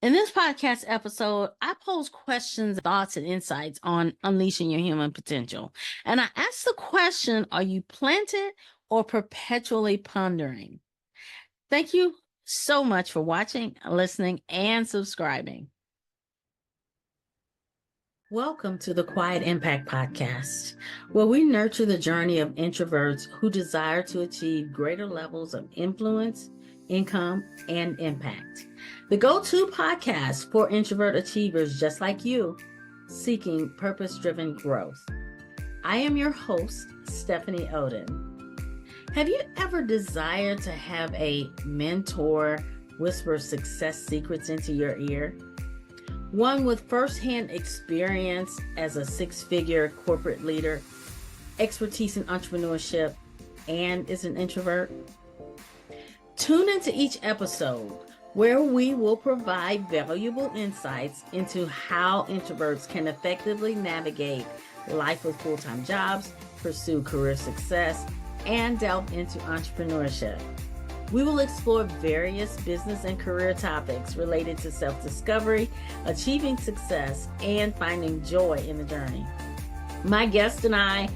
In this podcast episode, I pose questions, thoughts, and insights on unleashing your human potential. And I ask the question, are you planted or perpetually pondering? Thank you so much for watching, listening, and subscribing. Welcome to the Quiet Impact Podcast, where we nurture the journey of introverts who desire to achieve greater levels of influence, income, and impact. The go-to podcast for introvert achievers just like you, seeking purpose-driven growth. I am your host, Stephanie Oden. Have you ever desired to have a mentor whisper success secrets into your ear? One with firsthand experience as a six-figure corporate leader, expertise in entrepreneurship, and is an introvert? Tune into each episode where we will provide valuable insights into how introverts can effectively navigate life with full-time jobs, pursue career success, and delve into entrepreneurship. We will explore various business and career topics related to self-discovery, achieving success, and finding joy in the journey. My guest and I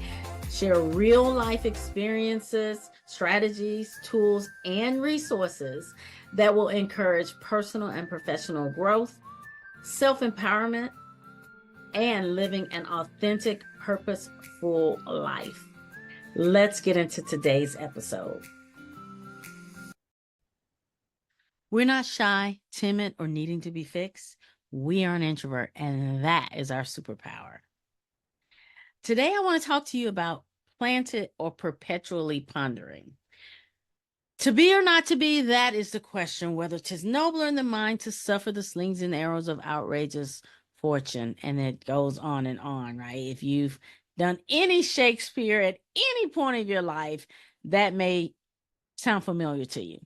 share real-life experiences, strategies, tools, and resources that will encourage personal and professional growth, self-empowerment, and living an authentic, purposeful life. Let's get into today's episode. We're not shy, timid, or needing to be fixed. We are an introvert, and that is our superpower. Today, I want to talk to you about planted or perpetually pondering. To be or not to be, that is the question, whether 'tis nobler in the mind to suffer the slings and arrows of outrageous fortune. And it goes on and on, right? If you've done any Shakespeare at any point of your life, that may sound familiar to you.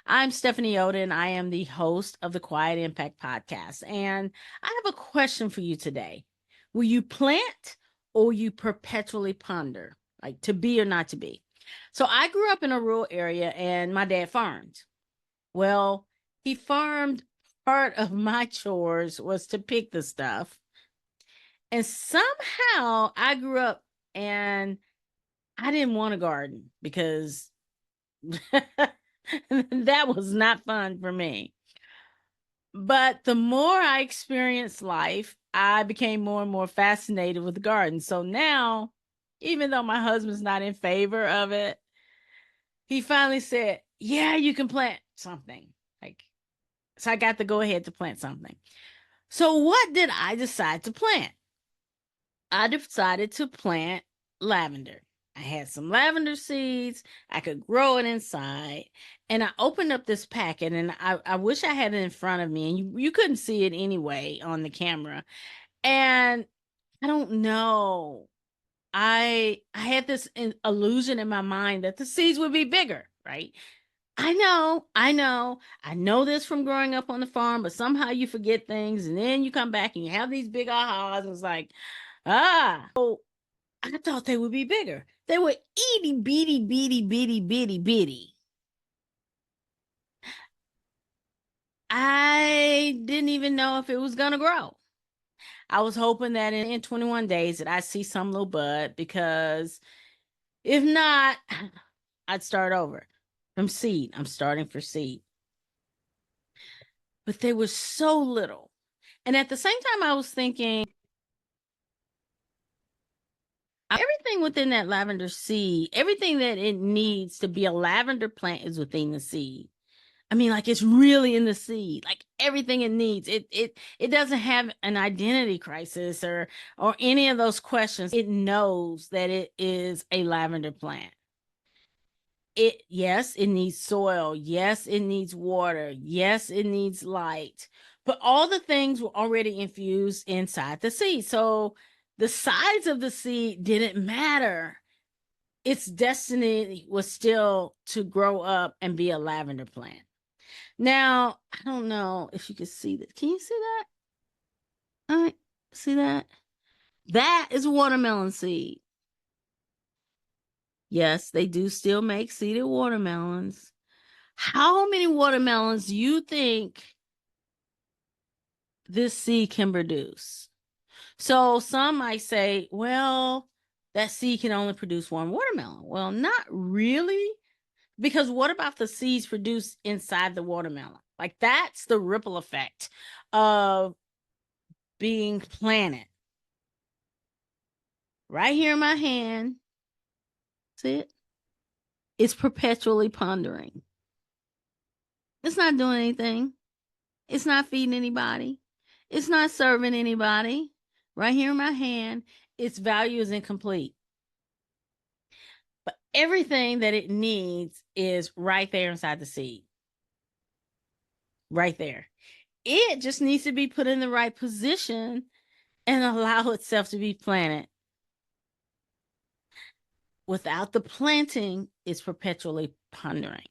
I'm Stephanie Oden. I am the host of the Quiet Impact Podcast. And I have a question for you today. Will you plant or will you perpetually ponder? Like to be or not to be? So I grew up in a rural area and my dad farmed. Well, he farmed. Part of my chores was to pick the stuff. And somehow I grew up and I didn't want a garden because that was not fun for me. But the more I experienced life, I became more and more fascinated with the garden. So now, even though my husband's not in favor of it, he finally said, yeah, you can plant something. So I got to go ahead to plant something. So what did I decide to plant? I decided to plant lavender. I had some lavender seeds. I could grow it inside. And I opened up this packet, and I wish I had it in front of me. And you couldn't see it anyway on the camera. And I don't know. I had this illusion in my mind that the seeds would be bigger, right? I know this from growing up on the farm, but somehow you forget things, and then you come back and you have these big ahas, and it's like, so I thought they would be bigger. They were itty bitty bitty bitty bitty bitty. I didn't even know if it was gonna grow. I was hoping that in 21 days that I'd see some little bud, because if not, I'd start over from seed. I'm starting for seed. But they were so little. And at the same time, I was thinking, everything within that lavender seed, everything that it needs to be a lavender plant is within the seed. I mean, like, it's really in the seed, like everything it needs. It doesn't have an identity crisis or any of those questions. It knows that it is a lavender plant. Yes, it needs soil. Yes, it needs water. Yes, it needs light. But all the things were already infused inside the seed. So the size of the seed didn't matter. Its destiny was still to grow up and be a lavender plant. Now, I don't know if you can see that. Can you see that? All right, see that? That is a watermelon seed. Yes, they do still make seeded watermelons. How many watermelons do you think this seed can produce. So some might say, well, that seed can only produce one watermelon. Well, not really, because what about the seeds produced inside the watermelon? Like, that's the ripple effect of being planted. Right here in my hand, see it? It's perpetually pondering. It's not doing anything. It's not feeding anybody. It's not serving anybody. Right here in my hand, its value is incomplete. But everything that it needs is right there inside the seed. Right there. It just needs to be put in the right position and allow itself to be planted. Without the planting, it's perpetually pondering.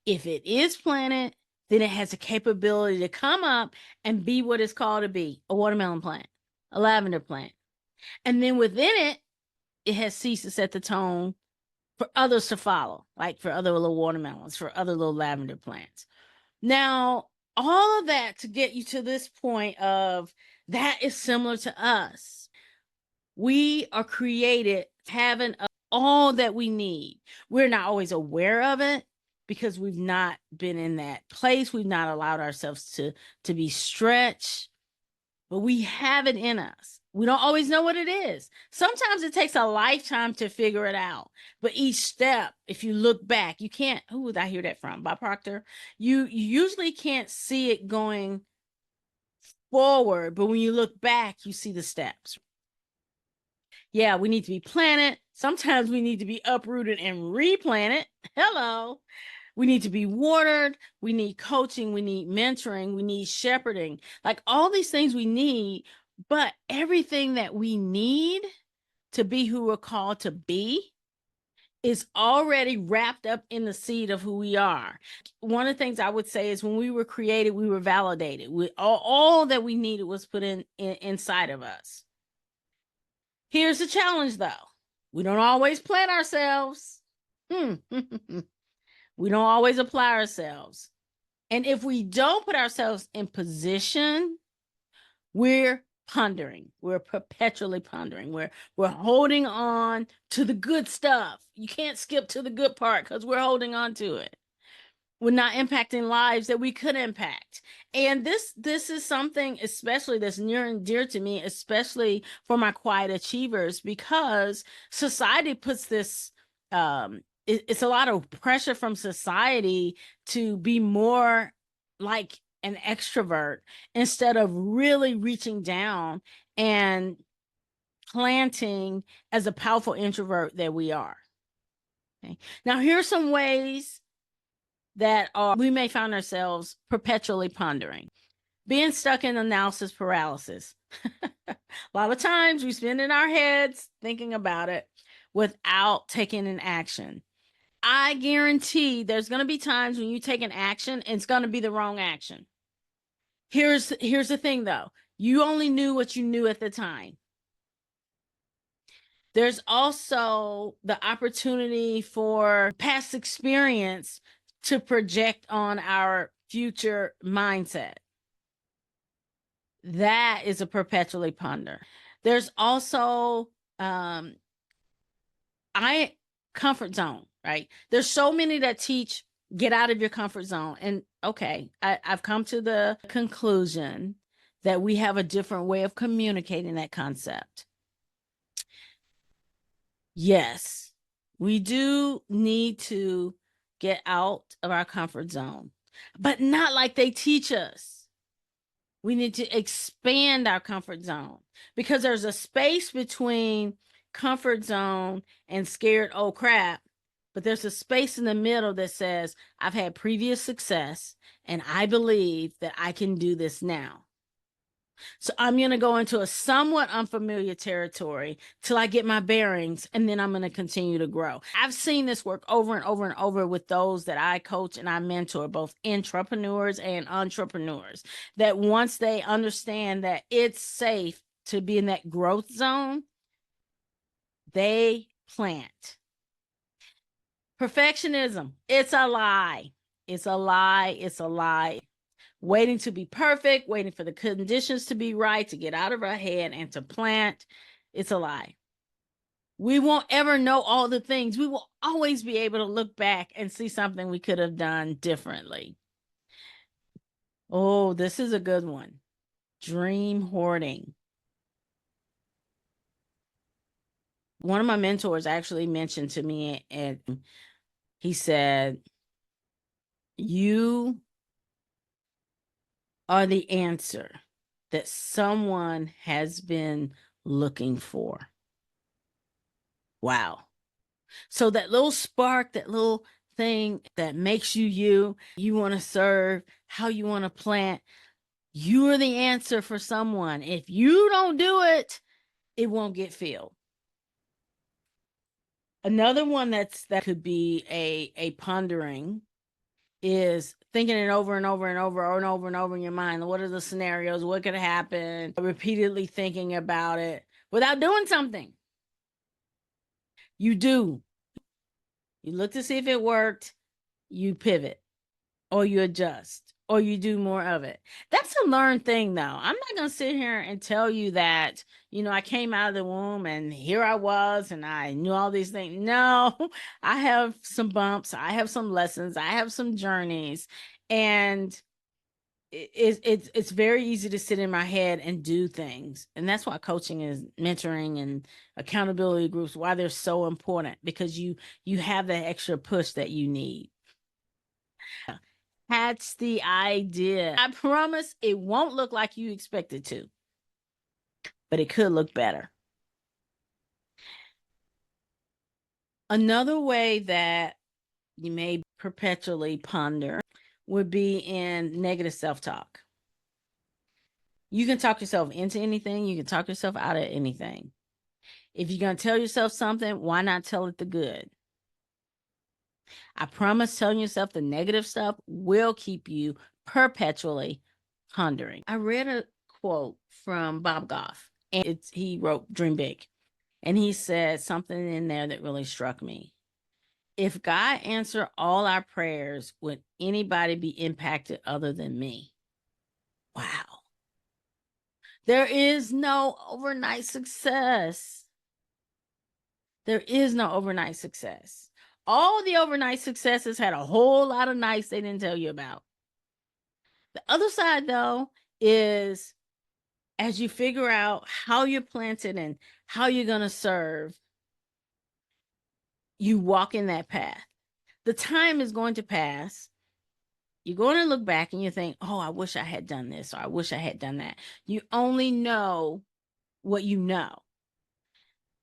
If it is planted, then it has a capability to come up and be what it's called to be, a watermelon plant, a lavender plant. And then within it, it has ceased to set the tone for others to follow, like for other little watermelons, for other little lavender plants. Now, all of that to get you to this point of that is similar to us. We are created having all that we need. We're not always aware of it because we've not been in that place. We've not allowed ourselves to be stretched, but we have it in us. We don't always know what it is. Sometimes it takes a lifetime to figure it out. But each step, if you look back, you can't, who did I hear that from? Bob Proctor? You usually can't see it going forward, but when you look back, you see the steps. Yeah, we need to be planted. Sometimes we need to be uprooted and replanted. Hello. We need to be watered. We need coaching. We need mentoring. We need shepherding. Like all these things we need, but everything that we need to be who we're called to be is already wrapped up in the seed of who we are. One of the things I would say is when we were created, we were validated. All that we needed was put inside of us. Here's the challenge, though. We don't always plan ourselves. We don't always apply ourselves. And if we don't put ourselves in position, we're pondering. We're perpetually pondering. We're holding on to the good stuff. You can't skip to the good part because we're holding on to it. We're not impacting lives that we could impact. And this is something especially that's near and dear to me, especially for my quiet achievers, because society puts this, it's a lot of pressure from society to be more like an extrovert instead of really reaching down and planting as a powerful introvert that we are. Okay. Now, here's some ways that we may find ourselves perpetually pondering. Being stuck in analysis paralysis. A lot of times we spend in our heads thinking about it without taking an action. I guarantee there's going to be times when you take an action and it's going to be the wrong action. Here's the thing, though. You only knew what you knew at the time. There's also the opportunity for past experience to project on our future mindset. That is a perpetually ponder. There's also comfort zone, right? There's so many that teach get out of your comfort zone. And okay, I've come to the conclusion that we have a different way of communicating that concept. Yes, we do need to get out of our comfort zone, but not like they teach us. We need to expand our comfort zone because there's a space between comfort zone and scared, oh crap. But there's a space in the middle that says, I've had previous success and I believe that I can do this now. So I'm going to go into a somewhat unfamiliar territory till I get my bearings, and then I'm going to continue to grow. I've seen this work over and over and over with those that I coach and I mentor, both intrapreneurs and entrepreneurs, that once they understand that it's safe to be in that growth zone, they plant. Perfectionism, it's a lie. It's a lie. It's a lie. waiting to be perfect, waiting for the conditions to be right, to get out of our head and to plant. It's a lie. We won't ever know all the things. We will always be able to look back and see something we could have done differently. Oh, this is a good one. Dream hoarding. One of my mentors actually mentioned to me, and he said, you are the answer that someone has been looking for. Wow. So that little spark, that little thing that makes you want to serve, how you want to plant, you are the answer for someone. If you don't do it, it won't get filled. Another one that could be a pondering is thinking it over and over and over and over and over in your mind. What are the scenarios? What could happen? Repeatedly thinking about it without doing something. You do. You look to see if it worked. You pivot or you adjust or you do more of it. That's a learned thing, though. I'm not going to sit here and tell you that, I came out of the womb and here I was and I knew all these things. No, I have some bumps. I have some lessons. I have some journeys. And it's very easy to sit in my head and do things. And that's why coaching is mentoring and accountability groups, why they're so important, because you have that extra push that you need. That's the idea. I promise it won't look like you expect it to, but it could look better. Another way that you may perpetually ponder would be in negative self-talk. You can talk yourself into anything. You can talk yourself out of anything. If you're going to tell yourself something, why not tell it the good? I promise telling yourself the negative stuff will keep you perpetually pondering. I read a quote from Bob Goff, and he wrote Dream Big. And he said something in there that really struck me. If God answered all our prayers, would anybody be impacted other than me? Wow. There is no overnight success. There is no overnight success. All the overnight successes had a whole lot of nights they didn't tell you about. The other side, though, is as you figure out how you're planted and how you're going to serve, you walk in that path. The time is going to pass. You're going to look back and you think, oh, I wish I had done this, or I wish I had done that. You only know what you know.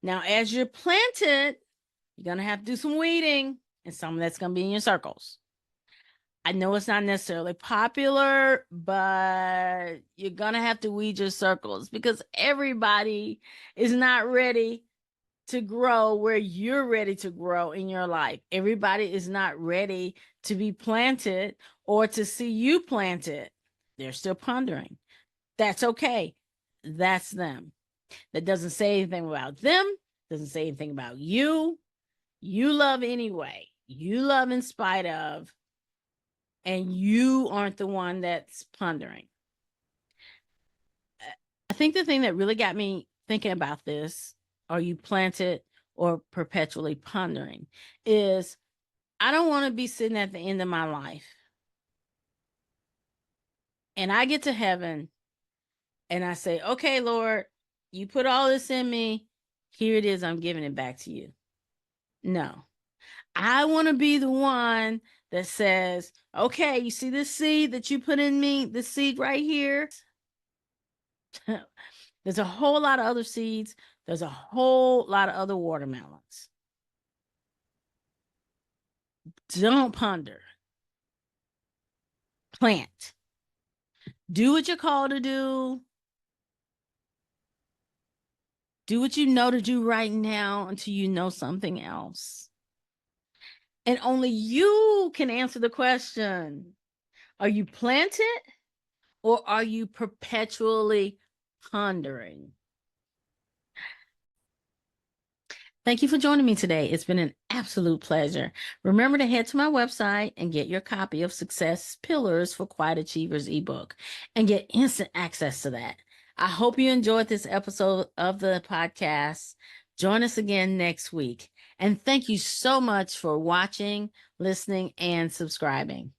Now, as you're planted, you're going to have to do some weeding, and some of that's going to be in your circles. I know it's not necessarily popular, but you're going to have to weed your circles because everybody is not ready to grow where you're ready to grow in your life. Everybody is not ready to be planted or to see you planted. They're still pondering. That's okay. That's them. That doesn't say anything about them. Doesn't say anything about you. You love anyway. You love in spite of. And you aren't the one that's pondering. I think the thing that really got me thinking about this, are you planted or perpetually pondering, is I don't want to be sitting at the end of my life and I get to heaven and I say, okay, Lord, you put all this in me. Here it is. I'm giving it back to you. No, I want to be the one that says, okay, you see this seed that you put in me, this seed right here? There's a whole lot of other seeds. There's a whole lot of other watermelons. Don't ponder. Plant. Do what you're called to do. Do what you know to do right now until you know something else. And only you can answer the question. Are you planted or are you perpetually pondering? Thank you for joining me today. It's been an absolute pleasure. Remember to head to my website and get your copy of Success Pillars for Quiet Achievers ebook and get instant access to that. I hope you enjoyed this episode of the podcast. Join us again next week. And thank you so much for watching, listening, and subscribing.